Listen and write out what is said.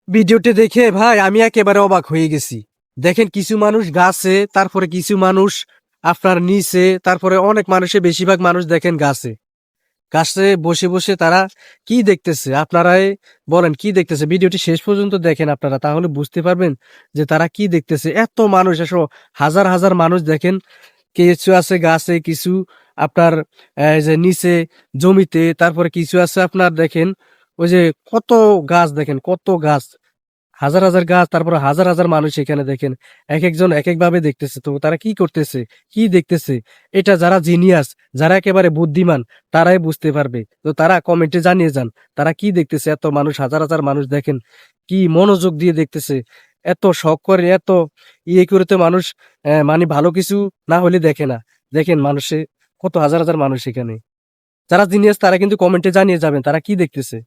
ভিডিওটি দেখে ভাই আমি একেবারে অবাক হয়ে গেছি। দেখেন কিছু মানুষ গাছে, তারপরে কিছু মানুষ আপনার নিচে, তারপরে অনেক মানুষে বেশিরভাগ মানুষ দেখেন গাছে। গাছে বসে বসে তারা কি দেখতেছে আপনারাই বলেন কি দেখতেছে? ভিডিওটি শেষ পর্যন্ত দেখেন আপনারা, তাহলে বুঝতে পারবেন যে তারা কি দেখতেছে। এত মানুষ আসো, হাজার হাজার মানুষ দেখেন। কিছু আছে গাছে, কিছু আপনার এই যে নিচে জমিতে, তারপরে কিছু আছে আপনার দেখেন ওই যে কত গাছ, দেখেন কত গাছ, হাজার হাজার গাছ, তারপরে হাজার হাজার মানুষ এখানে দেখেন। এক একজন এক এক ভাবে দেখতেছে। তো তারা কি করতেছে, কি দেখতেছে, এটা যারা জিনিয়াস, যারা একেবারে বুদ্ধিমান, তারাই বুঝতে পারবে। তো তারা কমেন্টে জানিয়ে যান তারা কি দেখতেছে। এত মানুষ, হাজার হাজার মানুষ দেখেন কি মনোযোগ দিয়ে দেখতেছে, এত শখ করে, এত ইয়ে করে তো মানুষ মানে ভালো কিছু না হলে দেখে না। দেখেন মানুষে কত হাজার হাজার মানুষ এখানে, যারা জিনিয়াস তারা কিন্তু কমেন্টে জানিয়ে যাবেন তারা কি দেখতেছে।